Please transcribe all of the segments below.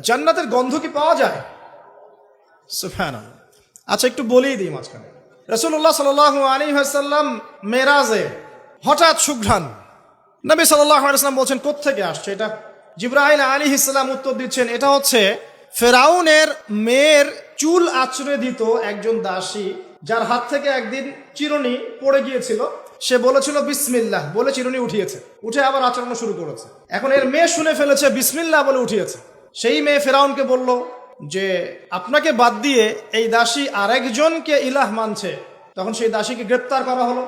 জান্নাতের গন্ধ কি পাওয়া যায়? সুবহানাল্লাহ। আচ্ছা, একটু বলেই দিই মাঝখানে। রাসূলুল্লাহ সাল্লাল্লাহু আলাইহি ওয়াসাল্লাম মেরাজে হঠাৎ সুঘ্রাণ। নবী সাল্লাল্লাহু আলাইহি ওয়াসাল্লাম বলছেন কোত্থেকে আসছে এটা? জিবরাইল আলাইহিস সালাম উত্তর দিচ্ছেন, এটা হচ্ছে ফেরাউনের মেয়ের চুল আঁচড়ে দিত একজন দাসী, যার হাত থেকে একদিন চিরুনি পড়ে গিয়েছিল। সে বলেছিল বিসমিল্লাহ বলে চিরুনি উঠিয়েছে, উঠে আবার আচরণ শুরু করেছে। এখন এর মেয়ে শুনে ফেলেছে বিসমিল্লাহ বলে উঠিয়েছে। সেই মেয়ে ফেরাউনকে বলল যে আপনাকে বাদ দিয়ে এই দাসী আরেকজনকে ইলাহ মানছে। তখন সেই দাসীকে গ্রেপ্তার করা হলো।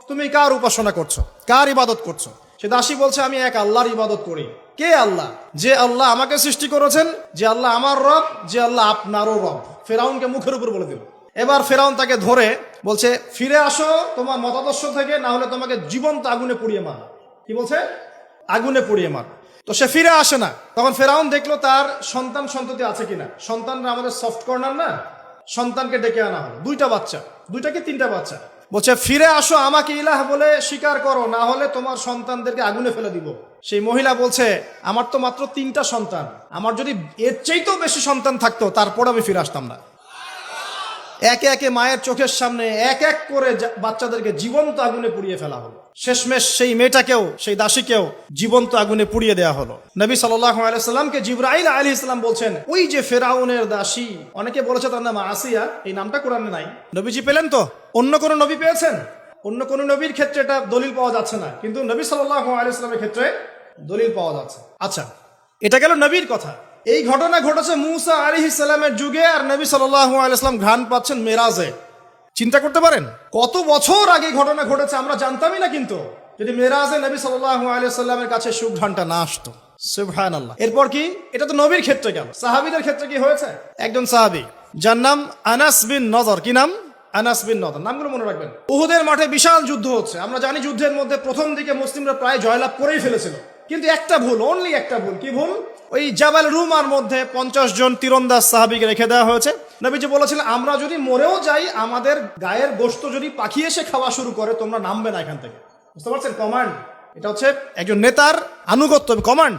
তুমি কার উপাসনা করছো, কার ইবাদত করছো? সে দাসী বলছে আমি এক আল্লাহর ইবাদত করি। কে আল্লাহ? যে আল্লাহ আমাকে সৃষ্টি করেছেন, যে আল্লাহ আমার রব, যে আল্লাহ আপনারও রব। ফেরাউনকে মুখের উপর বলে দিল। এবার ফেরাউন তাকে ধরে বলছে ফিরে আসো তোমার মতাদর্শ থেকে, না হলে তোমাকে জীবন্ত আগুনে পুড়িয়ে মার। কি বলছে? আগুনে পুড়িয়ে মার। তো সে ফিরে আসে না। তখন ফেরাউন দেখলো তার সন্তান সন্ততি আছে কিনা। সন্তানরা আমাদের সফট কর্নার না। সন্তানকে ডেকে আনা হলো, দুইটা বাচ্চা, দুইটা কি তিনটা বাচ্চা। বলছে ফিরে আসো, আমাকে ইলাহ বলে স্বীকার করো, না হলে তোমার সন্তানদেরকে আগুনে ফেলে দিব। সেই মহিলা বলছে আমার তো মাত্র 3টা সন্তান, আমার যদি এর চাইতেও বেশি সন্তান থাকতো তারপর আমি ফিরে আসতাম না। একে একে মায়ের চোখের সামনে এক এক করে বাচ্চাদেরকে জীবন্ত আগুনে পুড়িয়ে ফেলা হলো। শেষমেশ সেই মেয়েটাকেও, সেই দাসীকেও জীবন্ত আগুনে পুড়িয়ে দেওয়া হলো। নবী সাল্লাল্লাহু আলাইহি সাল্লামকে জিবরাইল আলাইহিস সালাম বলছেন ওই যে ফেরাউনের দাসী, অনেকে বলেছে তার নাম আসিয়া, এই নামটা কোরআনে নাই। নবীজি পেলেন তো? অন্য কোন নবী পেয়েছেন? অন্য কোন নবীর ক্ষেত্রে এটা দলিল পাওয়া যাচ্ছে না, কিন্তু নবী সাল্লাল্লাহু আলাইহি সাল্লামের ক্ষেত্রে দলিল পাওয়া যাচ্ছে। আচ্ছা, এটা গেল নবীর কথা। এই ঘটনা ঘটেছে মূসা আলাইহিস সালামের যুগে, আর নবী সাল্লাল্লাহু আলাইহি সাল্লাম ঘ্রাণ পাচ্ছেন মেরাজে। চিন্তা করতে পারেন কত বছর আগে ঘটনা ঘটেছে, আমরা জানতামই না। কিন্তু যদি মেরাজে নবী সাল্লাল্লাহু আলাইহি সাল্লামের কাছে সুঘ্রাণটা না আসতো। সুবহানাল্লাহ। এরপর কি? এটা তো নবীর ক্ষেত্রে গেল। সাহাবীদের ক্ষেত্রে কি হয়েছে? একজন সাহাবী যার নাম আনাস বিন নজর। কি নাম? আনাস বিন নজর। নামগুলো মনে রাখবেন। উহুদের মাঠে বিশাল যুদ্ধ হচ্ছে। আমরা জানি যুদ্ধের মধ্যে প্রথম দিকে মুসলিমরা প্রায় জয়লাভ করেই ফেলেছিল, কিন্তু একটা ভুল, অনলি একটা ভুল। কি ভুল? ওই জাবাল রুমার মধ্যে 50 জন তীরন্দাজ সাহাবীকে রেখে দেওয়া হয়েছে। নবীজি বলেছিলেন আমরা যদি মরেও যাই, আমাদের গায়ের গোশত যদি পাখি এসে খাওয়া শুরু করে, তোমরা নামবে না এখান থেকে। বুঝতে পারছেন? কমান্ড। এটা হচ্ছে একজন নেতার আনুগত্য। কমান্ড,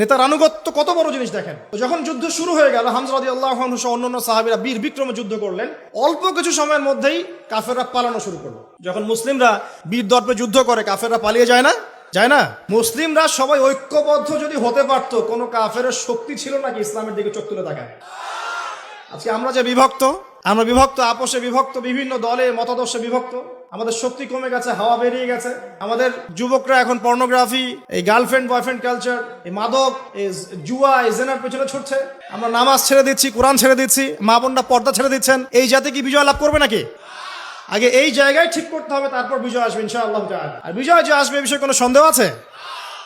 নেতার আনুগত্য কত বড় জিনিস দেখেন। তো যখন যুদ্ধ শুরু হয়ে গেল, হামজা রাদিয়াল্লাহু আনহু সহ অন্যান্য সাহাবীরা বীর বিক্রমে যুদ্ধ করলেন। অল্প কিছু সময়ের মধ্যেই কাফেররা পালানো শুরু করলো। যখন মুসলিমরা বীর দর্পে যুদ্ধ করে, কাফেররা পালিয়ে যায় না? যায় না? মুসলিমরা সবাই ঐক্যবদ্ধ যদি হতে পারতো, কোনো কাফেরের শক্তি ছিল নাকি ইসলামের দিকে চোখ তুলে তাকায়? আজকে আমরা যে বিভক্ত, আমরা বিভক্ত, আপোষে বিভক্ত, বিভিন্ন দলে মতাদর্শে বিভক্ত। আমাদের শক্তি কমে গেছে, হাওয়া বেরিয়ে গেছে। আমাদের যুবকরা এখন পর্নোগ্রাফি, এই গার্লফ্রেন্ড বয়ফ্রেন্ড কালচার, এই মাদক, এই জুয়া, এই জেনার পেছনে ছুটছে। আমরা নামাজ ছেড়ে দিচ্ছি, কোরআন ছেড়ে দিচ্ছি, মা বোনরা পর্দা ছেড়ে দিচ্ছেন। এই জাতি কি বিজয় লাভ করবে নাকি? আগে এই জায়গায় ঠিক করতে হবে, তারপর বিজয় আসবে ইনশাআল্লাহ তাআলা। আর বিজয় যে আসবে, এই বিষয়ে কোনো সন্দেহ আছে?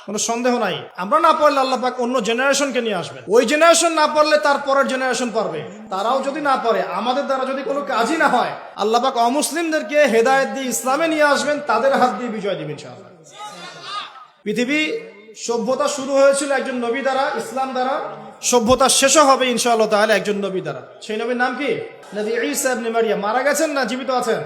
কোনো সন্দেহ নাই। আমরা না পারলে আল্লাহ পাক অন্য জেনারেশনকে নিয়ে আসবেন। ওই জেনারেশন না পারলে তার পরের জেনারেশন পারবে। তারাও যদি না পারে, আমাদের দ্বারা যদি কোনো কাজই না হয়, আল্লাহ পাক অমুসলিমদেরকে হেদায়েত দিয়ে ইসলামে নিয়ে আসবেন, তাদের হাত দিয়ে বিজয় দিবেন ইনশাআল্লাহ। পৃথিবী সভ্যতা শুরু হয়েছিল একজন নবী দ্বারা, ইসলাম দ্বারা। সভ্যতা শেষও হবে ইনশাআল্লাহ তাআলা একজন নবী দ্বারা। সেই নবীর নাম কি? নবী ঈসা ইবনে মারইয়াম। মারা গেছেন না জীবিত আছেন?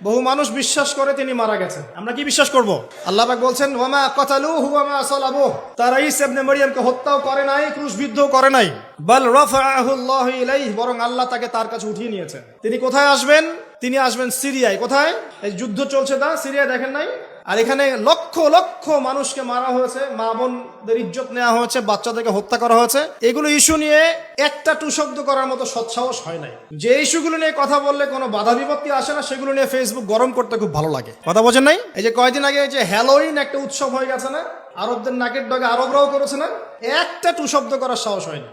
বহু মানুষ বিশ্বাস করে তিনি মারা গেছেন। আমরা কি বিশ্বাস করব? আল্লাহ পাক বলছেন ওয়ামা কাতালুহু ওয়ামা সালাবুহু, তারা ঈসা ইবনে মারইয়ামকে হত্যাও করে নাই, ক্রুশবিদ্ধও করে নাই। বাল রাফাআহু আল্লাহু ইলাইহি, বরং আল্লাহ তাকে তার কাছে উঠিয়ে নিয়েছেন। তিনি কোথায় আসবেন? তিনি আসবেন সিরিয়ায়। কোথায়? এই যুদ্ধ চলছে তা সিরিয়ায়, দেখেন নাই? আর এখানে লক্ষ লক্ষ মানুষকে মারা হয়েছে, মা বোনদের ইজ্জত নেওয়া হয়েছে, বাচ্চাদেরকে হত্যা করা হয়েছে। এগুলো ইস্যু নিয়ে একটা টু শব্দ করার মতো সৎসাহস হয় নাই। যে ইস্যুগুলো নিয়ে কথা বললে কোনো বাধা বিপত্তি আসে না, সেগুলো নিয়ে ফেসবুক গরম করতে খুব ভালো লাগে। কথা বোঝেন নাই? এই যে কয়েকদিন আগে যে হ্যালোইন একটা উৎসব হয়ে গেছে না, আরবদের নাকের ডগে আরবরাও করেছে না, একটা টু শব্দ করার সাহস হয়নি।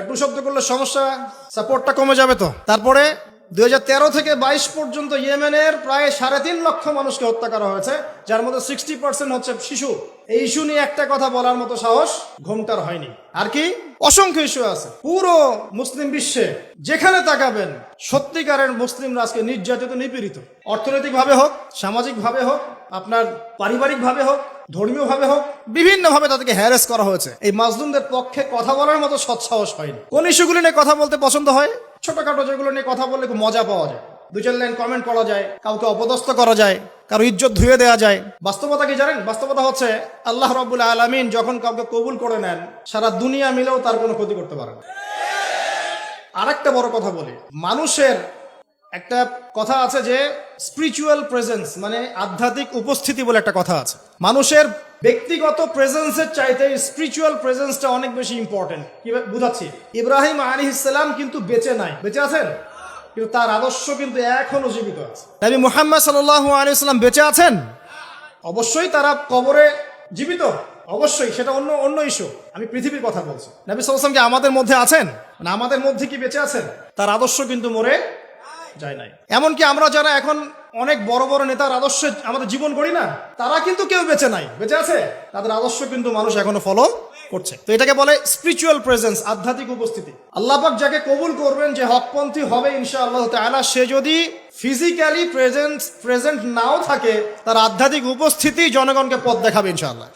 টু শব্দ করলে সমস্যা, সাপোর্টটা কমে যাবে। তো তারপরে 2013 থেকে 22 পর্যন্ত ইয়েমেনের প্রায় 3.5 লক্ষ মানুষকে হত্যা করা হয়েছে, যার মধ্যে 60% হচ্ছে শিশু। এই ইস্যু নিয়ে একটা কথা বলার মতো সাহস ঘোমটার হয়নি। আর কি অসংখ্য ইস্যু আছে পুরো মুসলিম বিশ্বে, যেখানে তাকাবেন সত্যিকারের মুসলিমরা আজকে নির্যাতিত, নিপীড়িত। অর্থনৈতিক ভাবে হোক, সামাজিক ভাবে হোক, আপনার পারিবারিক ভাবে হোক, ধর্মীয় ভাবে হোক, বিভিন্ন ভাবে তাদেরকে হ্যারাস করা হয়েছে। এই মাজলুমদের পক্ষে কথা বলার মতো সৎসাহস হয়নি। কোন ইস্যুগুলো নিয়ে কথা বলতে পছন্দ হয়? ছোটখাটো যেগুলো নিয়ে কথা বললে খুব মজা পাওয়া যায়, 2-4 লাইন কমেন্ট করা যায়, কাউকে অপদস্থ করা যায়, কারো ইজ্জত ধুয়ে দেওয়া যায়। বাস্তবতা কি জানেন? বাস্তবতা হচ্ছে আল্লাহ রাব্বুল আলামিন যখন কাউকে কবুল করে নেন, সারা দুনিয়া মিলেও তার কোনো ক্ষতি করতে পারে না। আরেকটা বড় কথা বলি, মানুষের একটা কথা আছে যে স্পিরিচুয়াল প্রেজেন্স, মানে আধ্যাত্মিক উপস্থিতি বলে একটা কথা আছে। মানুষের ব্যক্তিগত প্রেজেন্সের চাইতে স্পিরিচুয়াল প্রেজেন্সটা অনেক বেশি ইম্পর্টেন্ট। কি বুঝাচ্ছি? ইব্রাহিম আলাইহিস সালাম কিন্তু বেঁচে নাই, বেঁচে আছেন, কিন্তু তার আদর্শ কিন্তু এখনো জীবিত আছে। নবী মুহাম্মদ সাল্লাল্লাহু আলাইহি ওয়াসাল্লাম বেঁচে আছেন, অবশ্যই তারা কবরে জীবিত, অবশ্যই সেটা অন্য ইস্যু। আমি পৃথিবীর কথা বলছি। নবী সাল্লাল্লাহু আলাইহি ওয়াসাল্লাম কি আমাদের মধ্যে আছেন? মানে আমাদের মধ্যে কি বেঁচে আছেন? তার আদর্শ কিন্তু মরে যায় নাই। এমনকি আমরা যারা এখন অনেক বড় বড় নেতার আদর্শে আমাদের জীবন করি না, তারা কিন্তু কেউ বেঁচে নাই, বেঁচে আছে, তাদের আদর্শ কিন্তু মানুষ এখনো ফলো করছে। তো এটাকে বলে স্পিরিচুয়াল প্রেজেন্স, আধ্যাত্মিক উপস্থিতি। আল্লাহ পাক যাকে কবুল করবেন, যে হকপন্থী হবে ইনশাআল্লাহ তাআলা, সে যদি ফিজিক্যালি প্রেজেন্ট নাও থাকে, তার আধ্যাত্মিক উপস্থিতি জনগণকে পথ দেখাবে ইনশাআল্লাহ।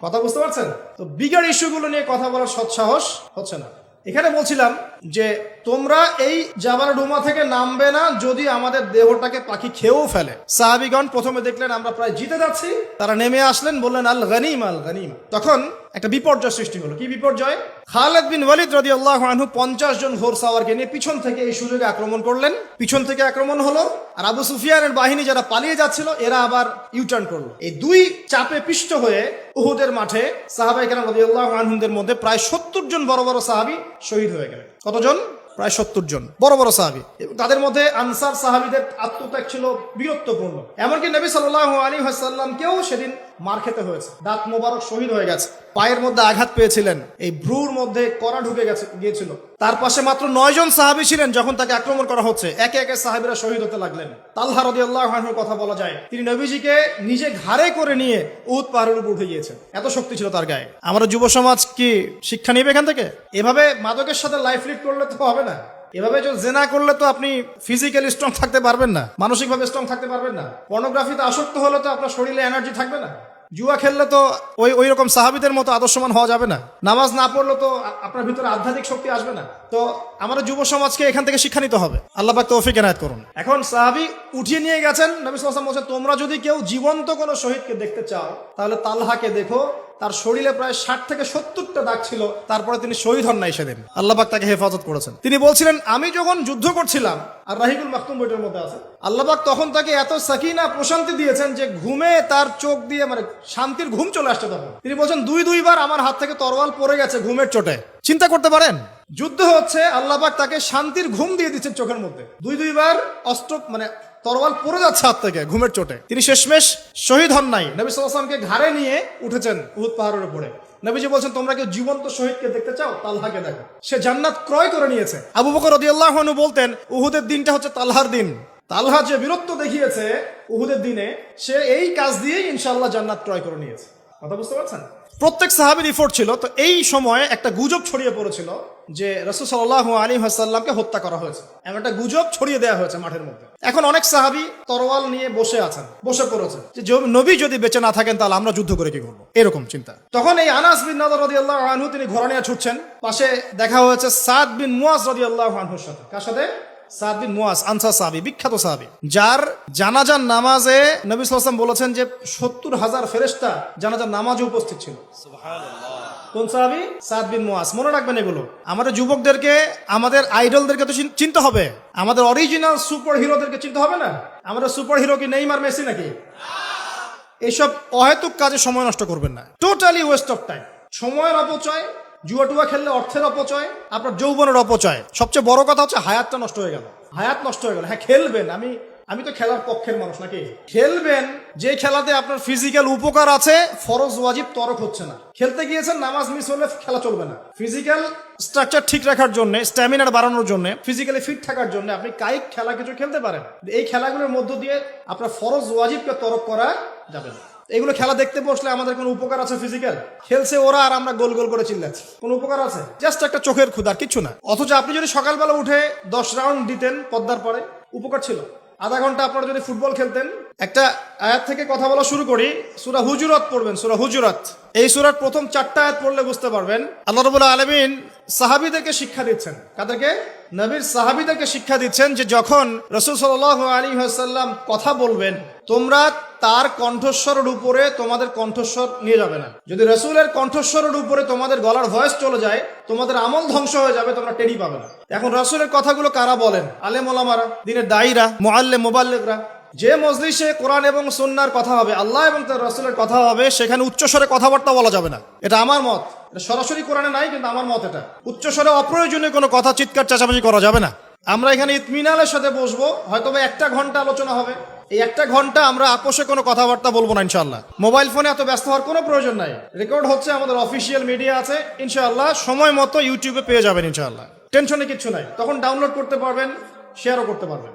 কথা বুঝতে পারছেন? তো বিগার ইস্যুগুলো নিয়ে কথা বলার সৎসাহস হচ্ছে না। এখানে বলছিলাম যে তোমরা এই জাবাল রুমা থেকে নামবে না যদি আমাদের দেহটাকে পাখি খেয়েও ফেলে। সাহাবীগণ প্রথমে দেখলেন আমরা প্রায় জিতে যাচ্ছি, তারা নেমে আসলেন, বললেন আল গনিম আল গনিম। তখন একটা বিপর্যয় সৃষ্টি হলো। কি বিপর্যয়? খালিদ বিন ওয়ালিদ রাদিয়াল্লাহু আনহু 50 জন ঘোড়সাওয়ারকে নিয়ে পিছন থেকে এই সুযোগে আক্রমণ করলেন। পিছন থেকে আক্রমণ হলো, আর আবু সুফিয়ানের বাহিনী যারা পালিয়ে যাচ্ছিল এরা আবার ইউটার্ন করলো। এই দুই চাপে পিষ্ট হয়ে উহুদের মাঠে সাহাবায়ে কেরাম রাদিয়াল্লাহু আনহুদের মধ্যে প্রায় 70 জন বড় বড় সাহাবী শহীদ হয়ে গেলেন। কতজন? প্রায় 70 জন বড় বড় সাহাবী। তাদের মধ্যে আনসার সাহাবীদের আত্মত্যাগ ছিল বীরত্বপূর্ণ। এমনকি নবী সাল্লাল্লাহু আলাইহি ওয়াসাল্লামকেও সেদিন মার খেতে হয়েছে। দাঁত মোবারক শহীদ হয়ে গেছে, পায়ের মধ্যে আঘাত পেয়েছিলেন, এই ভ্রুর মধ্যে কড়া ঢুকে গিয়েছিল। তার পাশে মাত্র 9 জন সাহাবী ছিলেন যখন তাকে আক্রমণ করা হচ্ছে। একে একে সাহাবীরা শহীদ হতে লাগলেন। তালহা রাদিয়াল্লাহু আনহুর কথা বলা যায়, তিনি নবীজিকে নিজে ঘাড়ে করে নিয়ে উহুদ পাহাড়ের উপর উঠে গিয়েছেন, এত শক্তি ছিল তার গায়ে। আমরা যুব সমাজ কি শিক্ষা নিবে এখান থেকে? এভাবে মাদকের সাথে লাইফ লিড করলে তো হবে না। এভাবে যদি জেনা করলে তো আপনি ফিজিক্যালি স্ট্রং থাকতে পারবেন না, মানসিকভাবে স্ট্রং থাকতে পারবেন না। পর্নোগ্রাফিতে আসক্ত হলে তো আপনার শরীরে এনার্জি থাকবে না। জুয়া খেললে তো ওই রকম সাহাবীদের মতো আদর্শমান হওয়া যাবে না। নামাজ না পড়লে তো আপনার ভিতরে আধ্যাত্মিক শক্তি আসবে না। তো আমাদের যুব সমাজকে এখান থেকে শিক্ষা নিতে হবে। আল্লাহ পাক তৌফিক এনায়েত করুন। এখন সাহাবী উঠিয়ে নিয়ে গেছেন। নবী সাল্লাল্লাহু আলাইহি ওয়াসাল্লাম বলেছেন, তোমরা যদি কেউ জীবন্ত কোনো শহীদকে দেখতে চাও তাহলে তালহাকে দেখো, তার শরীরে প্রায় 60 থেকে 70টা দাগ ছিল, তারপরে তিনি শহীদ হন নাই সেদিন। আল্লাহ পাক তাকে হেফাজত করেছেন। তিনি বলছিলেন, আমি যখন যুদ্ধ করছিলাম, আর রাহিকুল মাকতুম বইটার মধ্যে আছে, আল্লাহ পাক তখন তাকে এত সাকিনা প্রশান্তি দিয়েছেন যে ঘুমে তার চোখ দিয়ে মানে শান্তির ঘুম চলে আসছে। তখন তিনি বলছেন, দুইবার আমার হাত থেকে তরোয়াল পড়ে গেছে ঘুমের চোটে। চিন্তা করতে পারেন, যুদ্ধ হচ্ছে, আল্লাহ পাক তাকে শান্তির ঘুম দিয়ে দিচ্ছেন চোখের মধ্যে। দুইবার অস্ত্র মানে তরোয়াল পড়ে যাচ্ছে হাত থেকে ঘুমের চোটে। তিনি শেষমেশ শহীদ হন নাই। নবী সাল্লাল্লাহু আলাইহি ওয়াসাল্লামকে ঘাড়ে নিয়ে উঠেছেন উহুদ পাহাড়ের উপরে। নবীজি বলছেন, তোমরা কেউ জীবন্ত শহীদকে দেখতে চাও, তালহাকে দেখো, সে জান্নাত ক্রয় করে নিয়েছে। আবু বকর রাদিয়াল্লাহু আনহু বলতেন, উহুদের দিনটা হচ্ছে তালহার দিন। তালহা যে বীরত্ব দেখিয়েছে উহুদের দিনে, সে এই কাজ দিয়েই ইনশাআল্লাহ জান্নাত ক্রয় করে নিয়েছে। কথা বুঝতে পারছেন? প্রত্যেক সাহাবীর এফোর্ট ছিল। তো এই সময়ে একটা গুজব ছড়িয়ে পড়েছিল যে রাসূল সাল্লাল্লাহু আলাইহি ওয়াসাল্লামকে হত্যা করা হয়েছে, এমন একটা গুজব ছড়িয়ে দেওয়া হয়েছে মাঠের মধ্যে। এখন অনেক সাহাবী তরোয়াল নিয়ে বসে পড়েছে যে নবী যদি বেঁচে না থাকেন তাহলে আমরা যুদ্ধ করে কি করবো, এরকম চিন্তা। তখন এই আনাস বিন নাদর রাদিয়াল্লাহু আনহু তিনি ঘোড়া নিয়ে ছুটছেন। পাশে দেখা হয়েছে সাদ বিন মুয়াজ রাদিয়াল্লাহু আনহুর সাথে। কার সাথে? সাদ বিন মুয়াজ, আনসার সাহাবী, বিখ্যাত সাহাবী, যার জানাজার নামাজে নবী সাল্লাল্লাহু আলাইহি ওয়াসাল্লাম বলেছেন যে 70,000 ফেরেশতা জানাজার নামাজে উপস্থিত ছিল। সুবহানাল্লাহ। কোন সাহাবী? সাদ বিন মুয়াজ। মনে রাখবেন এগুলো। আমাদের যুবকদেরকে, আমাদের আইডলদেরকে তো চিনতে হবে, আমাদের অরিজিনাল সুপার হিরোদেরকে চিনতে হবে না। আমাদের সুপার হিরো কি নেইমার, মেসি নাকি? এইসব অহেতুক কাজে সময় নষ্ট করবেন না। টোটালি ওয়েস্ট অফ টাইম, সময়ের অপচয়। জুয়া খেললে অর্থের অপচয়, আপনার যৌবনের অপচয়। সবচেয়ে বড় কথা হচ্ছে হায়াতটা নষ্ট হয়ে গেল। হায়াত নষ্ট হয়ে গেল। হ্যাঁ, খেলবেন, আমি তো খেলার পক্ষের মানুষ নাকি। খেলবেন যে খেলাতে আপনার ফিজিক্যাল উপকার আছে, ফরজ ওয়াজিব তরক হচ্ছে না। খেলতে গিয়েছেন, নামাজ মিস হলে খেলা চলবে না। ফিজিক্যাল স্ট্রাকচার ঠিক রাখার জন্য, স্ট্যামিনার বাড়ানোর জন্য, ফিজিক্যালি ফিট থাকার জন্য আপনি কায়িক খেলা কিছু খেলতে পারেন। এই খেলাগুলোর মধ্য দিয়ে আপনার ফরজ ওয়াজিবকে তরক করা যাবে না। এগুলো খেলা দেখতে বসলে আমাদের কোনো উপকার আছে? ফিজিক্যাল খেলছে ওরা আর আমরা গোল গোল করে চিল্লাচ্ছি, কোনো উপকার আছে? জাস্ট একটা চোখের ক্ষুধার, কিচ্ছু না। অথচ আপনি যদি সকালবেলা উঠে 10 রাউন্ড দিতেন পদ্মার পরে, উপকার ছিল। আধা ঘন্টা আপনারা যদি ফুটবল খেলতেন। একটা আয়াত থেকে কথা বলা শুরু করি। সূরা হুজুরাত পড়বেন, সূরা হুজুরাত। এই সূরার প্রথম 4টা আয়াত পড়লে বুঝতে পারবেন আল্লাহ রাব্বুল আলামিন সাহাবীদেরকে শিক্ষা দিচ্ছেন। কাদেরকে? নবীর সাহাবীদেরকে শিক্ষা দিচ্ছেন যে যখন রাসূল সাল্লাল্লাহু আলাইহি ওয়াসাল্লাম কথা বলবেন, তোমরা তার কণ্ঠস্বরের উপরে তোমাদের কণ্ঠস্বর নিয়ে যাবে না। যদি রাসূলের কণ্ঠস্বরের উপরে তোমাদের গলার ভয়েস চলে যায়, তোমাদের আমল ধ্বংস হয়ে যাবে, তোমরা টেরই পাবে না। এখন রাসূলের কথাগুলো কারা বলেন? আলেম ওলামারা, দ্বীনের দায়ীরা, মুআল্লিম মুবাল্লিগরা। যে মজলিসে কোরআন এবং সুন্নাহর কথা হবে, আল্লাহ এবং তার রাসূলের কথা হবে, সেখানে উচ্চস্বরে কথাবার্তা বলা যাবে না। এটা আমার মত। এটা সরাসরি কোরআনে নাই, কিন্তু আমার মত এটা। উচ্চস্বরে অপ্রয়োজনীয় কোনো কথা চিৎকার চেঁচামেচি করা যাবে না। আমরা এখানে ইতমিনানের সাথে বসবো, হয়তো 1 ঘন্টা আলোচনা হবে। এই 1 ঘন্টা আমরা আপোষে কোনো কথাবার্তা বলবো না ইনশাআল্লাহ। মোবাইল ফোনে এত ব্যস্ত হওয়ার কোনো প্রয়োজন নাই। রেকর্ড হচ্ছে, আমাদের অফিসিয়াল মিডিয়া আছে ইনশাআল্লাহ, সময় মতো ইউটিউবে পেয়ে যাবেন ইনশাআল্লাহ। টেনশনে কিচ্ছু নাই। তখন ডাউনলোড করতে পারবেন, শেয়ারও করতে পারবেন।